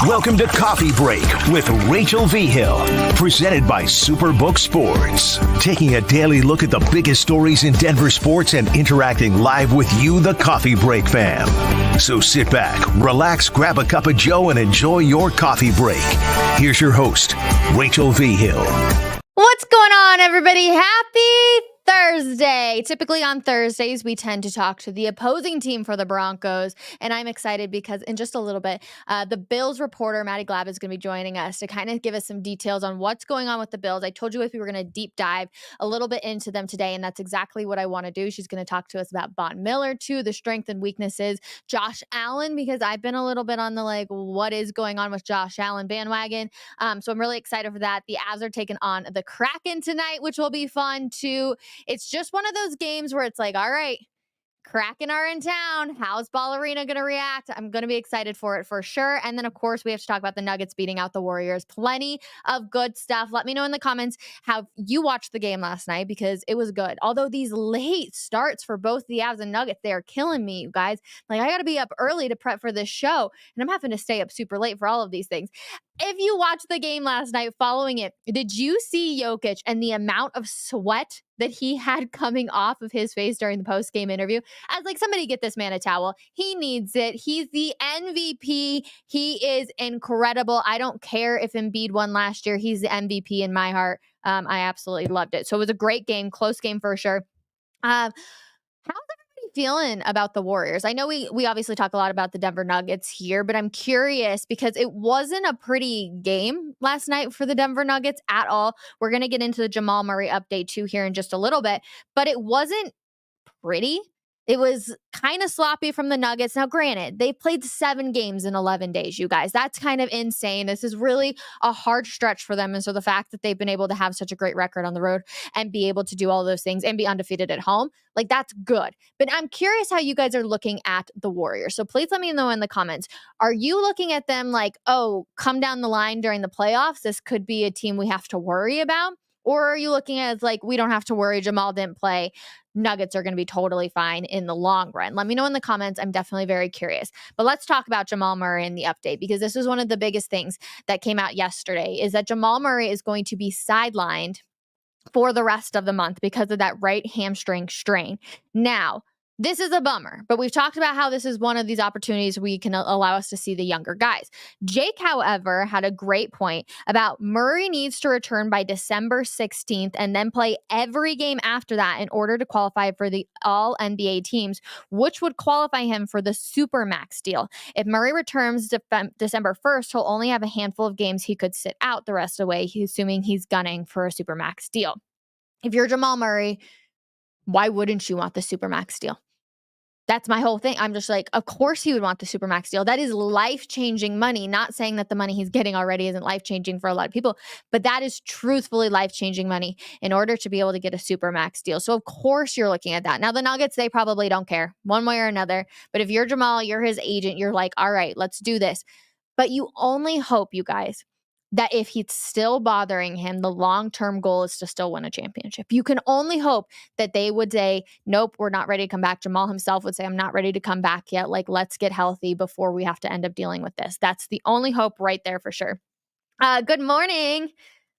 Welcome to Coffee Break with Rachel V. Hill, presented by Superbook Sports. Taking a daily look at the biggest stories in Denver sports and interacting live with you, the Coffee Break fam. So sit back, relax, grab a cup of joe, and enjoy your coffee break. Here's your host, Rachel V. Hill. What's going on, everybody? Happy Thursday. Typically on Thursdays, we tend to talk to the opposing team for the Broncos, and I'm excited because in just a little bit, the Bills reporter, Maddy Glab, is going to be joining us to kind of give us some details on what's going on with the Bills. I told you if we were going to deep dive a little bit into them today, and that's exactly what I want to do. She's going to talk to us about Von Miller, too, the strengths and weaknesses, Josh Allen, because I've been a little bit on the, what is going on with Josh Allen bandwagon. So I'm really excited for that. The Avs are taking on the Kraken tonight, which will be fun, too. It's just one of those games where it's like, all right, Kraken are in town. How's Ballerina going to react? I'm going to be excited for it for sure. And then, of course, we have to talk about the Nuggets beating out the Warriors. Plenty of good stuff. Let me know in the comments how you watched the game last night because it was good. Although these late starts for both the Avs and Nuggets, they are killing me, you guys. I got to be up early to prep for this show, and I'm having to stay up super late for all of these things. If you watched the game last night following it, did you see Jokic and the amount of sweat that he had coming off of his face during the post-game interview? I was like, somebody get this man a towel. He needs it. He's the MVP. He is incredible. I don't care if Embiid won last year. He's the MVP in my heart. I absolutely loved it. So it was a great game, close game for sure. How's everybody feeling about the Warriors? I know we obviously talk a lot about the Denver Nuggets here, but I'm curious because it wasn't a pretty game last night for the Denver Nuggets at all. We're going to get into the Jamal Murray update too here in just a little bit, but it wasn't pretty. It was kind of sloppy from the Nuggets. Now, granted, they played 7 games in 11 days, you guys. That's kind of insane. This is really a hard stretch for them. And so the fact that they've been able to have such a great record on the road and be able to do all those things and be undefeated at home, that's good. But I'm curious how you guys are looking at the Warriors. So please let me know in the comments. Are you looking at them like, oh, come down the line during the playoffs, this could be a team we have to worry about? Or are you looking at it like, we don't have to worry, Jamal didn't play, Nuggets are going to be totally fine in the long run? Let me know in the comments. I'm definitely very curious. But let's talk about Jamal Murray in the update, because this is one of the biggest things that came out yesterday, is that Jamal Murray is going to be sidelined for the rest of the month because of that right hamstring strain. Now, this is a bummer, but we've talked about how this is one of these opportunities we can allow us to see the younger guys. Jake, however, had a great point about Murray needs to return by December 16th and then play every game after that in order to qualify for the all NBA teams, which would qualify him for the Supermax deal. If Murray returns December 1st, he'll only have a handful of games he could sit out the rest of the way, assuming he's gunning for a Supermax deal. If you're Jamal Murray, why wouldn't you want the Supermax deal? That's my whole thing. I'm just like, of course he would want the Supermax deal. That is life-changing money. Not saying that the money he's getting already isn't life-changing for a lot of people, but that is truthfully life-changing money in order to be able to get a Supermax deal. So of course you're looking at that. Now the Nuggets, they probably don't care one way or another. But if you're Jamal, you're his agent, you're like, all right, let's do this. But you only hope, you guys, that if he's still bothering him, the long-term goal is to still win a championship. You can only hope that they would say, nope, we're not ready to come back. Jamal himself would say, I'm not ready to come back yet. Let's get healthy before we have to end up dealing with this. That's the only hope right there for sure. Good morning.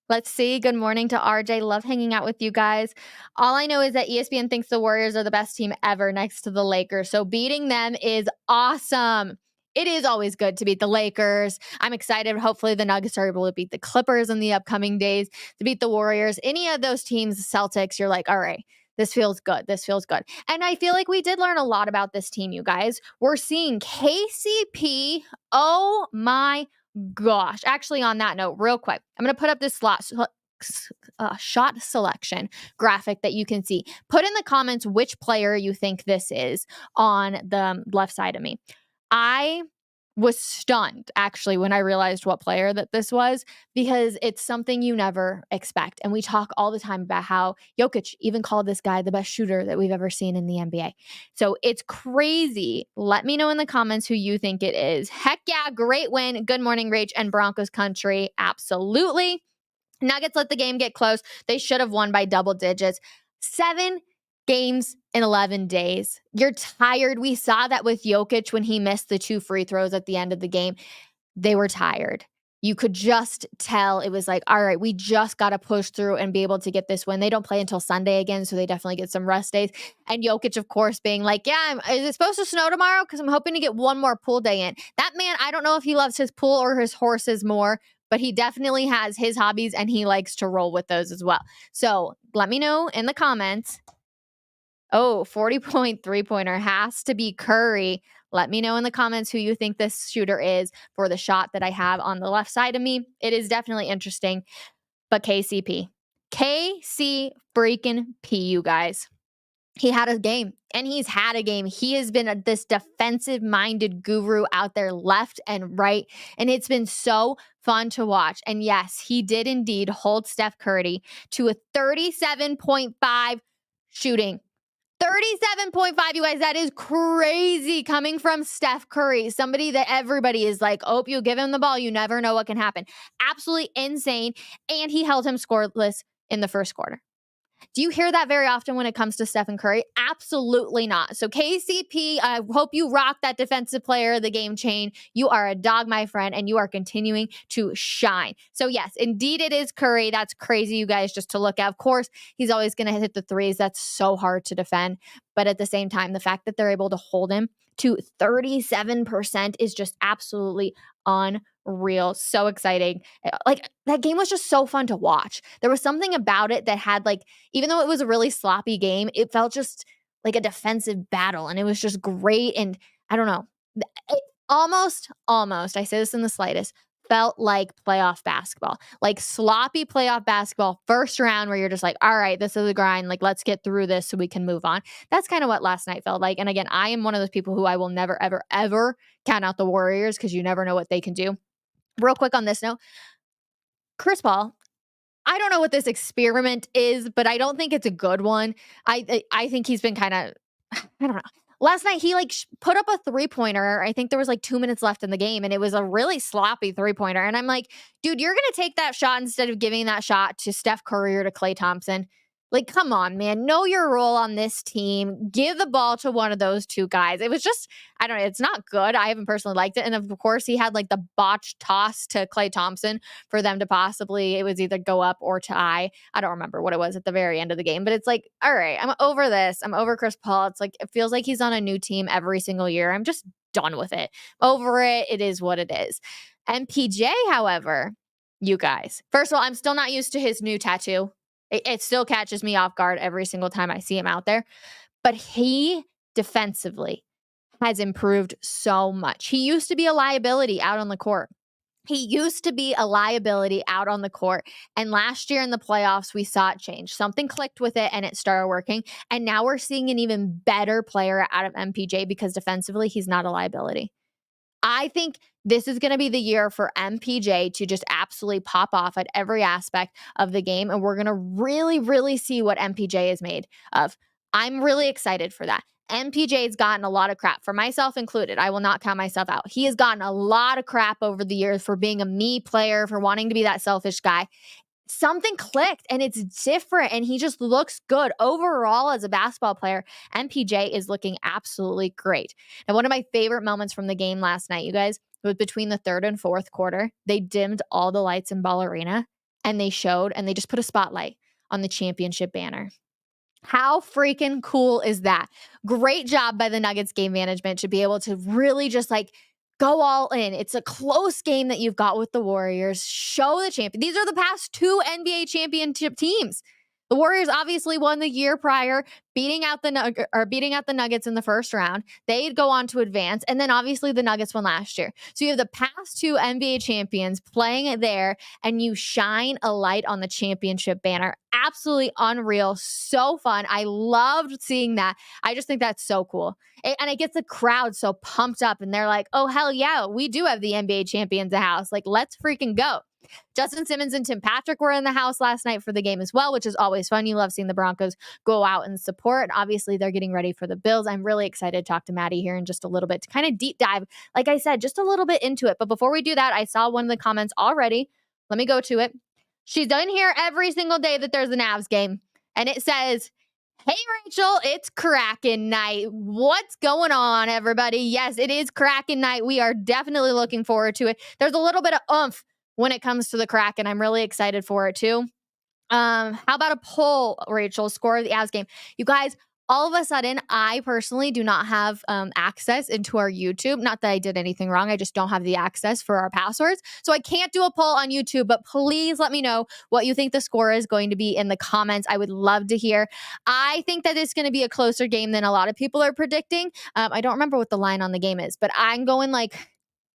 Let's see. Good morning to RJ. Love hanging out with you guys. All I know is that ESPN thinks the Warriors are the best team ever next to the Lakers. So beating them is awesome. It is always good to beat the Lakers. I'm excited. Hopefully the Nuggets are able to beat the Clippers in the upcoming days, to beat the Warriors. Any of those teams, Celtics, you're like, all right, this feels good. This feels good. And I feel like we did learn a lot about this team, you guys. We're seeing KCP. Oh my gosh. Actually, on that note, real quick, I'm going to put up this shot selection graphic that you can see. Put in the comments which player you think this is on the left side of me. I was stunned, actually, when I realized what player that this was, because it's something you never expect. And we talk all the time about how Jokic even called this guy the best shooter that we've ever seen in the NBA. So it's crazy. Let me know in the comments who you think it is. Heck yeah, great win. Good morning, Rach and Broncos country. Absolutely. Nuggets let the game get close. They should have won by double digits. 7 games in 11 days. You're tired. We saw that with Jokic when he missed the 2 free throws at the end of the game. they were tired. You could just tell it was like, all right, we just got to push through and be able to get this win. They don't play until Sunday again, so they definitely get some rest days. And Jokic, of course, being like, yeah, is it supposed to snow tomorrow? Because I'm hoping to get one more pool day in. That man, I don't know if he loves his pool or his horses more, but he definitely has his hobbies and he likes to roll with those as well. So let me know in the comments. Oh, 40-point three-pointer has to be Curry. Let me know in the comments who you think this shooter is for the shot that I have on the left side of me. It is definitely interesting, but KCP. KC freaking P, you guys. He had a game, and he's had a game. He has been this defensive-minded guru out there left and right, and it's been so fun to watch. And yes, he did indeed hold Steph Curry to a 37.5 shooting. 37.5, you guys, that is crazy coming from Steph Curry, somebody that everybody is like, oh, you give him the ball, you never know what can happen. Absolutely insane. And he held him scoreless in the first quarter. Do you hear that very often when it comes to Stephen Curry? Absolutely not. So KCP, I hope you rock that defensive player of the game chain. You are a dog, my friend, and you are continuing to shine. So yes, indeed it is Curry. That's crazy, you guys, just to look at. Of course, he's always going to hit the threes. That's so hard to defend. But at the same time, the fact that they're able to hold him to 37% is just absolutely unreal. So exciting. Like, that game was just so fun to watch. There was something about it that had, like, even though it was a really sloppy game, it felt just like a defensive battle, and it was just great. And I don't know, it almost, I say this in the slightest, felt like playoff basketball, like sloppy playoff basketball, first round, where you're just like, all right, this is the grind. Like, let's get through this so we can move on. That's kind of what last night felt like. And again, I am one of those people who I will never, ever, ever count out the Warriors, because you never know what they can do. Real quick on this note, Chris Paul, I don't know what this experiment is, but I don't think it's a good one. I think he's been kind of, I don't know. Last night, he put up a three-pointer. I think there was like 2 minutes left in the game, and it was a really sloppy three-pointer. And I'm like, dude, you're going to take that shot instead of giving that shot to Steph Curry or to Klay Thompson. Like, come on, man. Know your role on this team. Give the ball to one of those two guys. It was just, I don't know. It's not good. I haven't personally liked it. And of course, he had like the botched toss to Klay Thompson for them to possibly, it was either go up or tie. I don't remember what it was at the very end of the game. But it's like, all right, I'm over this. I'm over Chris Paul. It's like, it feels like he's on a new team every single year. I'm just done with it. Over it. It is what it is. MPJ, however, you guys, first of all, I'm still not used to his new tattoo. It still catches me off guard every single time I see him out there. But he defensively has improved so much. He used to be a liability out on the court. And last year in the playoffs, we saw it change. Something clicked with it and it started working. And now we're seeing an even better player out of MPJ, because defensively, he's not a liability. I think this is going to be the year for MPJ to just absolutely pop off at every aspect of the game. And we're going to really, really see what MPJ is made of. I'm really excited for that. MPJ's gotten a lot of crap, for myself included. I will not count myself out. He has gotten a lot of crap over the years for being a me player, for wanting to be that selfish guy. Something clicked and it's different, and he just looks good overall as a basketball player. MPJ is looking absolutely great. And one of my favorite moments from the game last night, you guys, was between the third and fourth quarter. They dimmed all the lights in Ball Arena, and they just put a spotlight on the championship banner. How freaking cool is that? Great job by the Nuggets game management to be able to really just go all in. It's a close game that you've got with the Warriors. Show the champion. These are the past two NBA championship teams. The Warriors obviously won the year prior, beating out the Nuggets in the first round. They'd go on to advance, and then obviously the Nuggets won last year. So you have the past two NBA champions playing it there, and you shine a light on the championship banner. Absolutely unreal. So fun. I loved seeing that. I just think that's so cool. And it gets the crowd so pumped up, and they're like, oh, hell yeah, we do have the NBA champions in the house. Like, let's freaking go. Justin Simmons and Tim Patrick were in the house last night for the game as well, which is always fun. You love seeing the Broncos go out and support. And obviously, they're getting ready for the Bills. I'm really excited to talk to Maddy here in just a little bit to kind of deep dive, like I said, just a little bit into it. But before we do that, I saw one of the comments already. Let me go to it. She's done here every single day that there's an Avs game. And it says, Hey, Rachel, it's Kraken Night. What's going on, everybody? Yes, it is Kraken Night. We are definitely looking forward to it. There's a little bit of oomph when it comes to the Kraken. I'm really excited for it, too. How about a poll, Rachel? Score of the Avs game. You guys, all of a sudden, I personally do not have access into our YouTube. Not that I did anything wrong. I just don't have the access for our passwords. So I can't do a poll on YouTube, but please let me know what you think the score is going to be in the comments. I would love to hear. I think that it's going to be a closer game than a lot of people are predicting. I don't remember what the line on the game is, but I'm going like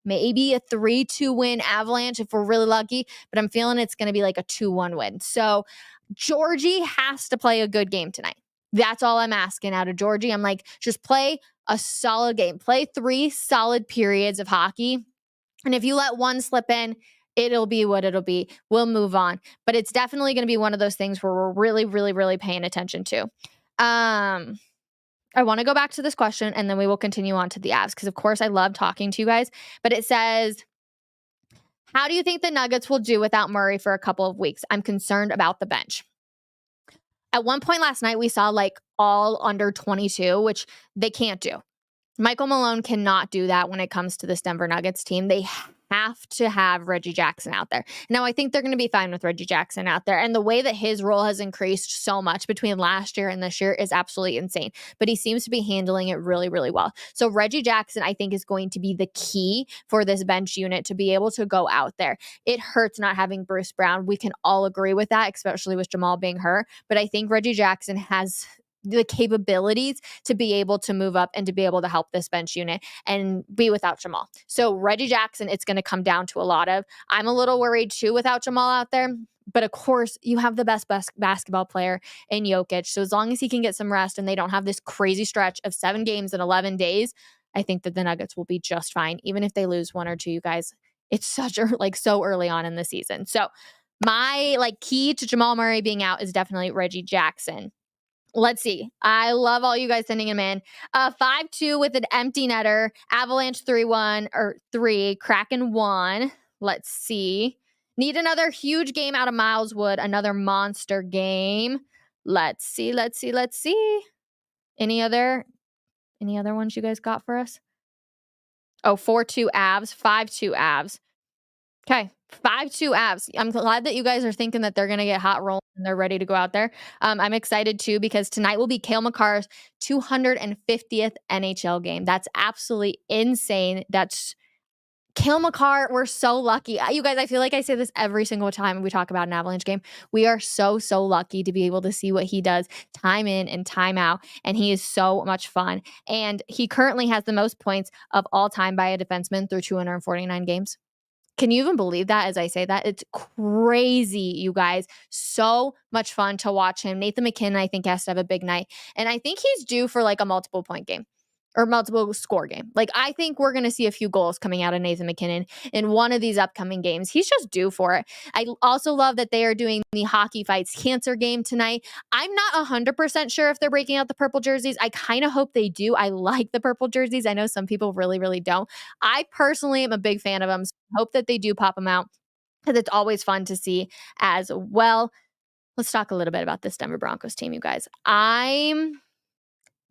maybe a 3-2 win Avalanche if we're really lucky, but I'm feeling it's going to be like a 2-1 win. So Georgie has to play a good game tonight. That's all I'm asking out of Georgie. I'm like, just play a solid game. Play 3 solid periods of hockey. And if you let one slip in, it'll be what it'll be. We'll move on. But it's definitely going to be one of those things where we're really, really, really paying attention to. I want to go back to this question and then we will continue on to the Avs because, of course, I love talking to you guys. But it says, how do you think the Nuggets will do without Murray for a couple of weeks? I'm concerned about the bench. At one point last night, we saw like all under 22, which they can't do. Michael Malone cannot do that when it comes to this Denver Nuggets team. They have to have Reggie Jackson out there. Now, I think they're going to be fine with Reggie Jackson out there. And the way that his role has increased so much between last year and this year is absolutely insane. But he seems to be handling it really, really well. So Reggie Jackson, I think, is going to be the key for this bench unit to be able to go out there. It hurts not having Bruce Brown. We can all agree with that, especially with Jamal being hurt. But I think Reggie Jackson has the capabilities to be able to move up and to be able to help this bench unit and be without Jamal. So Reggie Jackson, it's going to come down to a lot of. I'm a little worried too without Jamal out there. But of course, you have the best basketball player in Jokic. So as long as he can get some rest and they don't have this crazy stretch of 7 games in 11 days, I think that the Nuggets will be just fine. Even if they lose 1 or 2, you guys, it's such a so early on in the season. So my key to Jamal Murray being out is definitely Reggie Jackson. Let's see. I love all you guys sending him in. 5-2 with an empty netter. Avalanche 3-1 or 3. Kraken 1. Let's see. Need another huge game out of Miles Wood. Another monster game. Let's see. Any other ones you guys got for us? Oh, 4-2 Avs. 5-2 Avs. Okay. 5-2 Avs. I'm glad that you guys are thinking that they're going to get hot rolling and they're ready to go out there. I'm excited too because tonight will be Cale Makar's 250th NHL game. That's absolutely insane. That's Cale Makar. We're so lucky. You guys, I feel like I say this every single time we talk about an Avalanche game. We are so, so lucky to be able to see what he does time in and time out. And he is so much fun. And he currently has the most points of all time by a defenseman through 249 games. Can you even believe that as I say that? It's crazy, you guys. So much fun to watch him. Nathan McKinnon, I think, has to have a big night. And I think he's due for a multiple point game or multiple score game. I think we're going to see a few goals coming out of Nathan McKinnon in one of these upcoming games. He's just due for it. I also love that they are doing the Hockey Fights Cancer game tonight. I'm not 100% sure if they're breaking out the purple jerseys. I kind of hope they do. I like the purple jerseys. I know some people really, really don't. I personally am a big fan of them. So I hope that they do pop them out because it's always fun to see as well. Let's talk a little bit about this Denver Broncos team, you guys.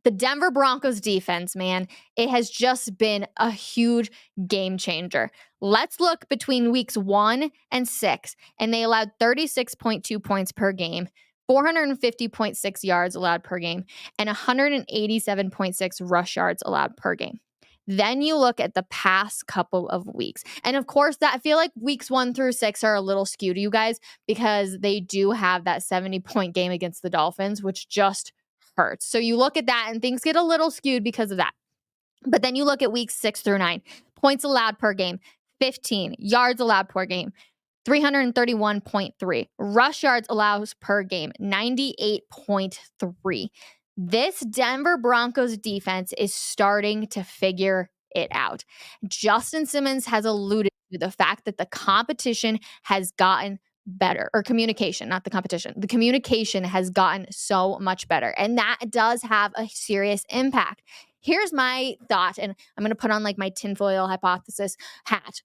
The Denver Broncos defense, man, it has just been a huge game changer. Let's look between weeks 1 and 6, and they allowed 36.2 points per game, 450.6 yards allowed per game, and 187.6 rush yards allowed per game. Then you look at the past couple of weeks. And of course, that I feel like weeks 1 through 6 are a little skewed, you guys, because they do have that 70-point game against the Dolphins, which just hurts. So you look at that and things get a little skewed because of that. But then you look at weeks 6 through 9, points allowed per game, 15, yards allowed per game, 331.3, rush yards allowed per game, 98.3. This Denver Broncos defense is starting to figure it out. Justin Simmons has alluded to the fact that the competition has gotten better, or communication, not the competition. The communication has gotten so much better, and that does have a serious impact. Here's my thought, and I'm going to put on my tinfoil hypothesis hat.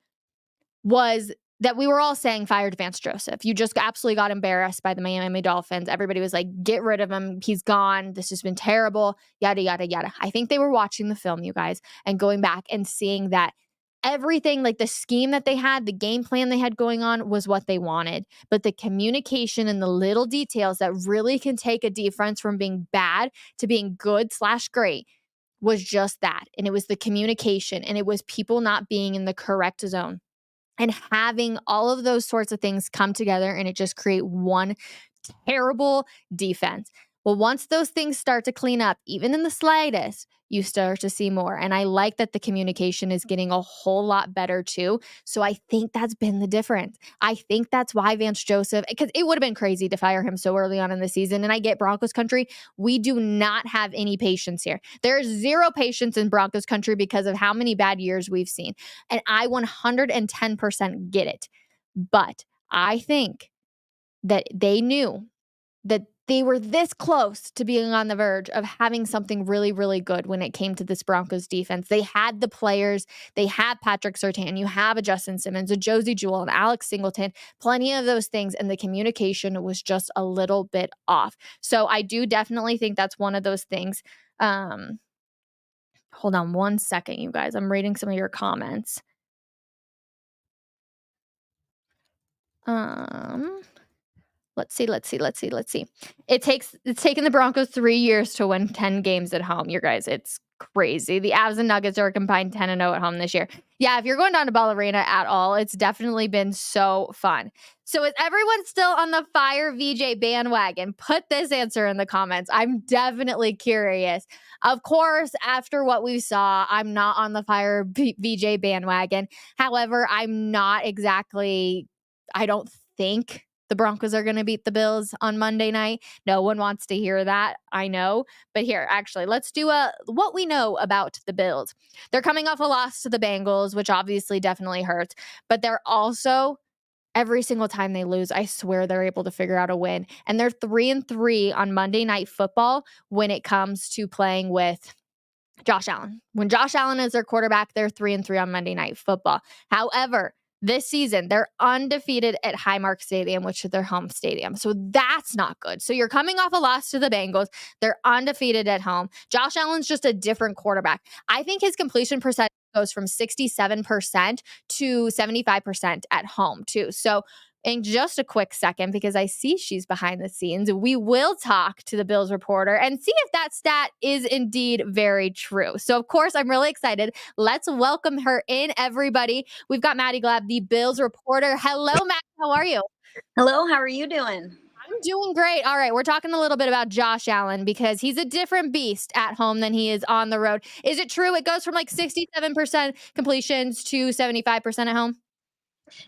Was that we were all saying fired Vance Joseph. You just absolutely got embarrassed by the Miami Dolphins. Everybody was like, get rid of him. He's gone. This has been terrible, yada, yada, yada. I think they were watching the film, you guys, and going back and seeing that everything, like the scheme that they had, the game plan they had going on was what they wanted. But the communication and the little details that really can take a defense from being bad to being good/great was just that. And it was the communication, and it was people not being in the correct zone. And having all of those sorts of things come together, and it just create one terrible defense. Well, once those things start to clean up, even in the slightest, you start to see more. And I like that the communication is getting a whole lot better too. So I think that's been the difference. I think that's why Vance Joseph, because it would have been crazy to fire him so early on in the season. And I get Broncos country. We do not have any patience here. There's zero patience in Broncos country because of how many bad years we've seen. And I 110% get it. But I think that they knew that they were this close to being on the verge of having something really, really good when it came to this Broncos defense. They had the players. They had Patrick Surtain. You have a Justin Simmons, a Josie Jewell, and Alex Singleton, plenty of those things. And the communication was just a little bit off. So I do definitely think that's one of those things. Hold on one second, you guys. I'm reading some of your comments. Let's see. It's taken the Broncos 3 years to win 10 games at home. You guys, it's crazy. The Avs and Nuggets are combined 10-0 at home this year. Yeah, if you're going down to Ball Arena at all, it's definitely been so fun. So is everyone still on the Fire VJ bandwagon? Put this answer in the comments. I'm definitely curious. Of course, after what we saw, I'm not on the Fire VJ bandwagon. However, I'm not exactly, I don't think the Broncos are going to beat the Bills on Monday night. No one wants to hear that, I know. But here, actually, let's do what we know about the Bills. They're coming off a loss to the Bengals, which obviously definitely hurts. But they're also, every single time they lose, I swear they're able to figure out a win. And they're 3-3 on Monday Night Football when it comes to playing with Josh Allen. When Josh Allen is their quarterback, they're 3-3 on Monday Night Football. However, this season, they're undefeated at Highmark Stadium, which is their home stadium. So that's not good. So you're coming off a loss to the Bengals. They're undefeated at home. Josh Allen's just a different quarterback. I think his completion percentage goes from 67% to 75% at home, too. So in just a quick second, because I see she's behind the scenes, we will talk to the Bills reporter and see if that stat is indeed very true. So, of course, I'm really excited. Let's welcome her in, everybody. We've got Maddy Glab, the Bills reporter. Hello, Matt. How are you? Hello. How are you doing? I'm doing great. All right. We're talking a little bit about Josh Allen because he's a different beast at home than he is on the road. Is it true it goes from like 67% completions to 75% at home?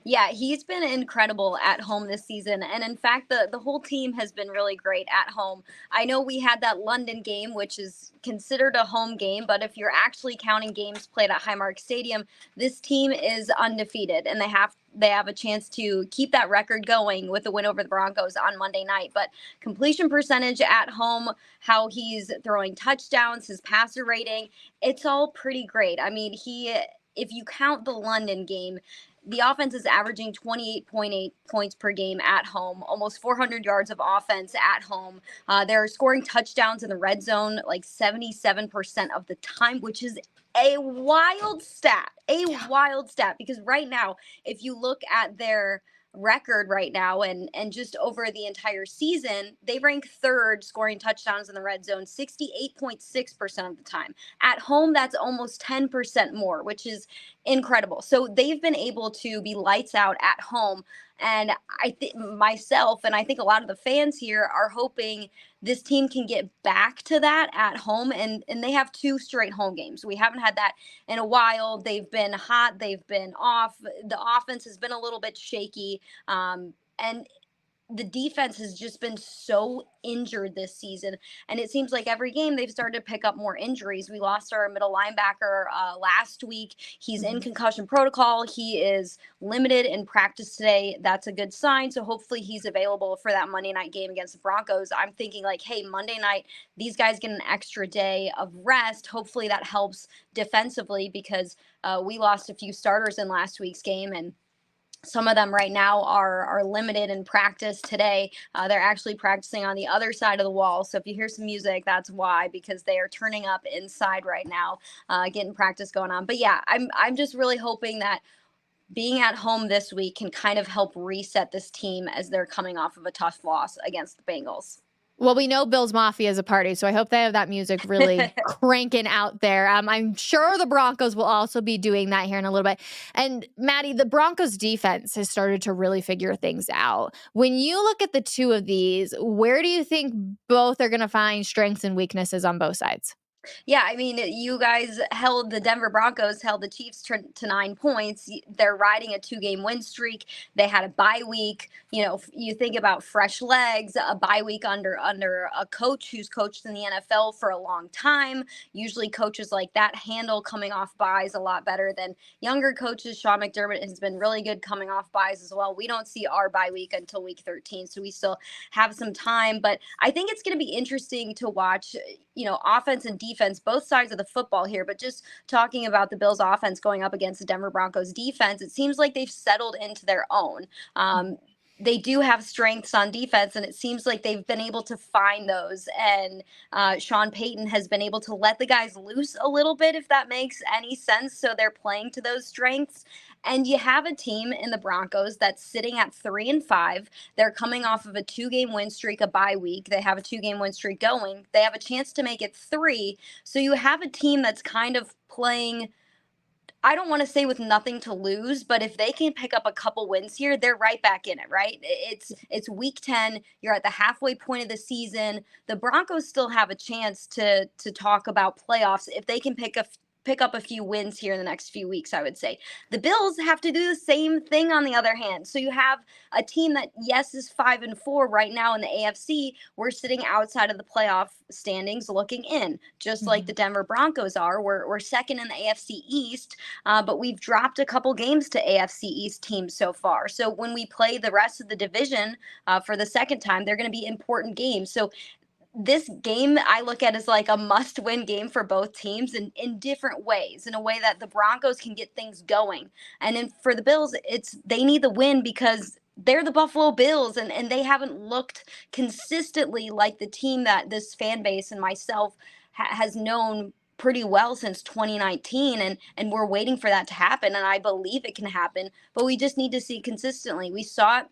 Yeah, he's been incredible at home this season. And in fact, the whole team has been really great at home. I know we had that London game, which is considered a home game, but if you're actually counting games played at Highmark Stadium, this team is undefeated and they have a chance to keep that record going with a win over the Broncos on Monday night. But completion percentage at home, how he's throwing touchdowns, his passer rating, it's all pretty great. I mean, if you count the London game, the offense is averaging 28.8 points per game at home, almost 400 yards of offense at home. They're scoring touchdowns in the red zone like 77% of the time, which is a wild stat, because right now, if you look at their record right now and just over the entire season, they rank third scoring touchdowns in the red zone 68.6% of the time. At home, that's almost 10% more, which is incredible. So they've been able to be lights out at home. And I think myself and I think a lot of the fans here are hoping this team can get back to that at home. And they have 2 straight home games. We haven't had that in a while. They've been hot. They've been off. The offense has been a little bit shaky. And the defense has just been so injured this season. And it seems like every game they've started to pick up more injuries. We lost our middle linebacker last week. He's in concussion protocol. He is limited in practice today. That's a good sign. So hopefully he's available for that Monday night game against the Broncos. I'm thinking like, hey, Monday night, these guys get an extra day of rest. Hopefully that helps defensively because we lost a few starters in last week's game. And Some of them right now are limited in practice today. They're actually practicing on the other side of the wall. So if you hear some music, that's why, because they are turning up inside right now, getting practice going on. But yeah, I'm just really hoping that being at home this week can kind of help reset this team as they're coming off of a tough loss against the Bengals. Well, we know Bills Mafia is a party, so I hope they have that music really cranking out there. I'm sure the Broncos will also be doing that here in a little bit. And Maddy, the Broncos defense has started to really figure things out. When you look at the two of these, where do you think both are going to find strengths and weaknesses on both sides? Yeah, I mean, you guys held the Denver Broncos held the Chiefs to 9 points. They're riding a 2-game win streak. They had a bye week. You know, you think about fresh legs, a bye week under a coach who's coached in the NFL for a long time. Usually, coaches like that handle coming off byes a lot better than younger coaches. Sean McDermott has been really good coming off byes as well. We don't see our bye week until week 13, so we still have some time. But I think it's going to be interesting to watch, you know, offense and defense, both sides of the football here. But just talking about the Bills offense going up against the Denver Broncos defense, it seems like they've settled into their own. They do have strengths on defense, and it seems like they've been able to find those. And Sean Payton has been able to let the guys loose a little bit, if that makes any sense. So they're playing to those strengths. And you have a team in the Broncos that's sitting at 3-5. They're coming off of a 2-game win streak, a bye week. They have a 2-game win streak going. They have a chance to make it 3. So you have a team that's kind of playing, I don't want to say with nothing to lose, but if they can pick up a couple wins here, they're right back in it, right? It's week 10. You're at the halfway point of the season. The Broncos still have a chance to talk about playoffs if they can pick up a few wins here in the next few weeks, I would say. The Bills have to do the same thing on the other hand. So you have a team that, yes, is 5-4 right now in the AFC. We're sitting outside of the playoff standings looking in, just like the Denver Broncos are. We're second in the AFC East, but we've dropped a couple games to AFC East teams so far. So when we play the rest of the division for the second time, they're going to be important games. So this game I look at as like a must-win game for both teams in different ways, in a way that the Broncos can get things going. And then for the Bills, they need the win because they're the Buffalo Bills, and they haven't looked consistently like the team that this fan base and myself has known pretty well since 2019, and we're waiting for that to happen, and I believe it can happen, but we just need to see consistently. We saw it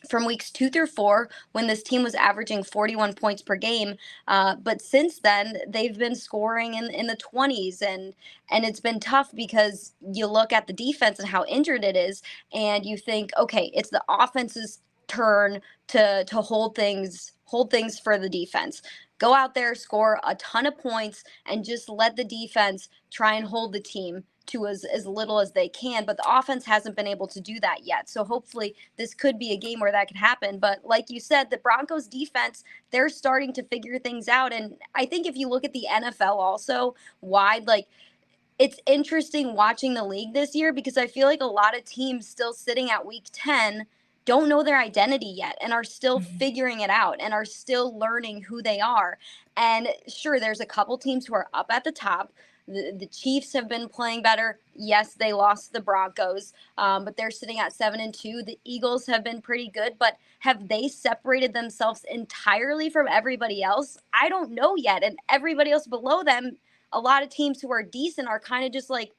from weeks 2 through 4 when this team was averaging 41 points per game. But since then, they've been scoring in the 20s. And it's been tough because you look at the defense and how injured it is. And you think, okay, it's the offense's turn to hold things for the defense. Go out there, score a ton of points, and just let the defense try and hold the team to as little as they can, but the offense hasn't been able to do that yet. So hopefully this could be a game where that could happen. But like you said, the Broncos defense, they're starting to figure things out. And I think if you look at the NFL also wide, like, it's interesting watching the league this year because I feel like a lot of teams still sitting at week 10 don't know their identity yet and are still figuring it out and are still learning who they are. And sure, there's a couple teams who are up at the top. The Chiefs have been playing better. Yes, they lost the Broncos, but they're sitting at 7-2. The Eagles have been pretty good, but have they separated themselves entirely from everybody else? I don't know yet. And everybody else below them, a lot of teams who are decent are kind of just like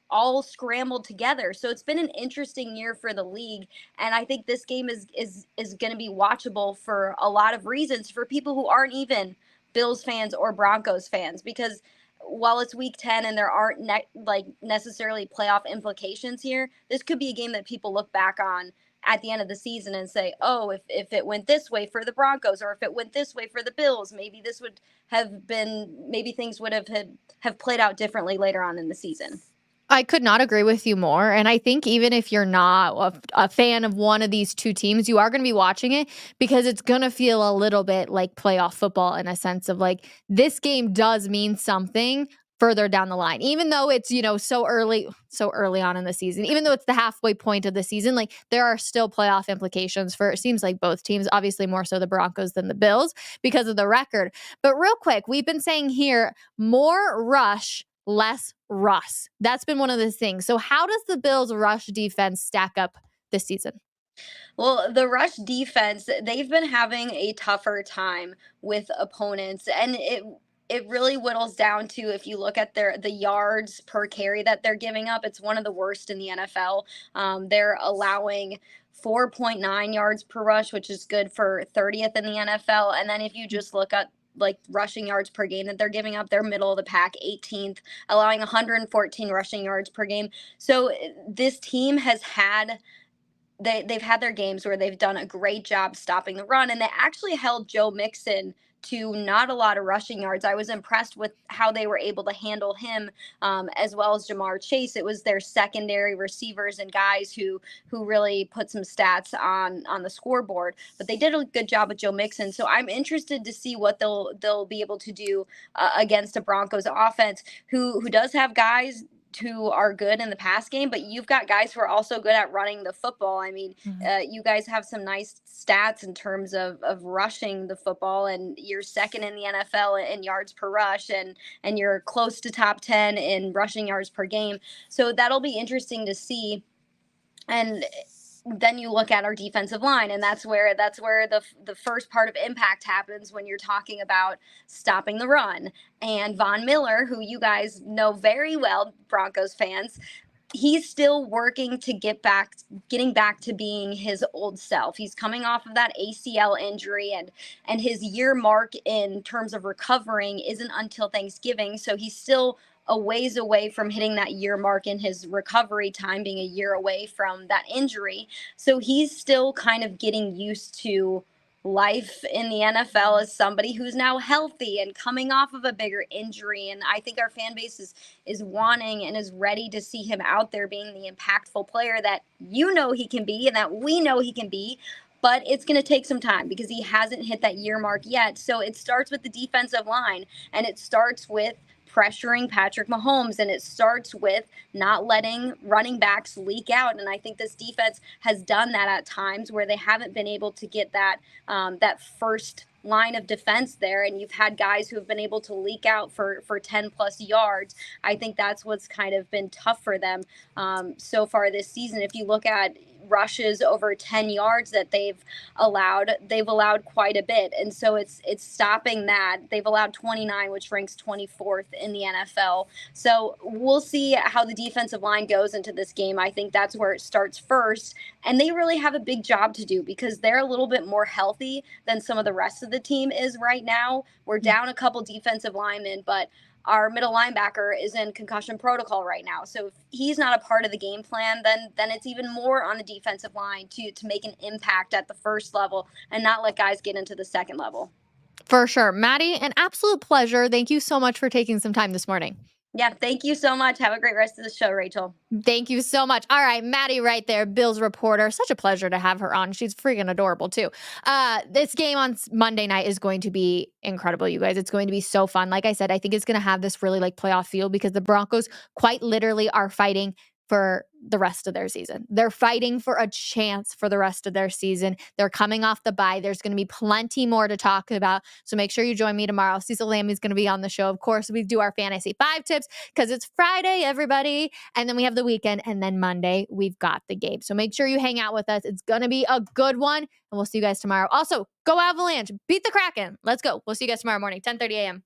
all scrambled together. So it's been an interesting year for the league. And I think this game is going to be watchable for a lot of reasons for people who aren't even Bills fans or Broncos fans, because while it's week 10 and there aren't necessarily playoff implications here, this could be a game that people look back on at the end of the season and say, oh, if it went this way for the Broncos, or if it went this way for the Bills, maybe this would have been, maybe things would have played out differently later on in the season. I could not agree with you more. And I think even if you're not a fan of one of these two teams, you are going to be watching it because it's going to feel a little bit like playoff football in a sense of like this game does mean something further down the line, even though it's, so early on in the season, even though it's the halfway point of the season, like there are still playoff implications for, it seems like both teams, obviously more so the Broncos than the Bills because of the record. But real quick, we've been saying here, more rush, less Russ. That's been one of the things. So how does the Bills' rush defense stack up this season? Well, the Rush defense, they've been having a tougher time with opponents, and it really whittles down to, if you look at the yards per carry that they're giving up, it's one of the worst in the NFL. They're allowing 4.9 yards per rush, which is good for 30th in the NFL. And then if you just look at like rushing yards per game that they're giving up, they're middle of the pack, 18th, allowing 114 rushing yards per game. So this team has had they've had their games where they've done a great job stopping the run, and they actually held Joe Mixon to not a lot of rushing yards. I was impressed with how they were able to handle him, as well as Jamar Chase. It was their secondary receivers and guys who really put some stats on the scoreboard. But they did a good job with Joe Mixon. So I'm interested to see what they'll be able to do against a Broncos offense who does have guys who are good in the pass game, but you've got guys who are also good at running the football. I mean, you guys have some nice stats in terms of rushing the football, and you're second in the NFL in yards per rush, and you're close to top 10 in rushing yards per game. So that'll be interesting to see. And then you look at our defensive line, and that's where the first part of impact happens when you're talking about stopping the run. And Von Miller, who you guys know very well, Broncos fans, he's still working to getting back to being his old self. He's coming off of that ACL injury, and his year mark in terms of recovering isn't until Thanksgiving. So he's still a ways away from hitting that year mark in his recovery time, being a year away from that injury. So he's still kind of getting used to life in the NFL as somebody who's now healthy and coming off of a bigger injury. And I think our fan base is wanting and is ready to see him out there being the impactful player that he can be and that we know he can be. But it's going to take some time because he hasn't hit that year mark yet. So it starts with the defensive line, and it starts with pressuring Patrick Mahomes, and it starts with not letting running backs leak out. And I think this defense has done that at times where they haven't been able to get that first line of defense there, and you've had guys who have been able to leak out for 10 plus yards. I think that's what's kind of been tough for them so far this season. If you look at rushes over 10 yards that they've allowed quite a bit, and so it's stopping that. They've allowed 29, which ranks 24th in the NFL. So we'll see how the defensive line goes into this game. I think that's where it starts first, and they really have a big job to do because they're a little bit more healthy than some of the rest of the team is right now. We're down a couple defensive linemen, but our middle linebacker is in concussion protocol right now. So if he's not a part of the game plan, then it's even more on the defensive line to make an impact at the first level and not let guys get into the second level. For sure. Maddy, an absolute pleasure. Thank you so much for taking some time this morning. Yeah, thank you so much. Have a great rest of the show, Rachel. Thank you so much. All right, Maddy right there, Bills reporter. Such a pleasure to have her on. She's freaking adorable too. This game on Monday night is going to be incredible, you guys. It's going to be so fun. Like I said, I think it's going to have this really like playoff feel because the Broncos quite literally are fighting for the rest of their season. They're fighting for a chance for the rest of their season. They're coming off the bye. There's going to be plenty more to talk about. So make sure you join me tomorrow. Cecil Lammy's going to be on the show. Of course, we do our Fantasy 5 tips because it's Friday, everybody. And then we have the weekend. And then Monday, we've got the game. So make sure you hang out with us. It's going to be a good one. And we'll see you guys tomorrow. Also, go Avalanche. Beat the Kraken. Let's go. We'll see you guys tomorrow morning, 10:30 a.m.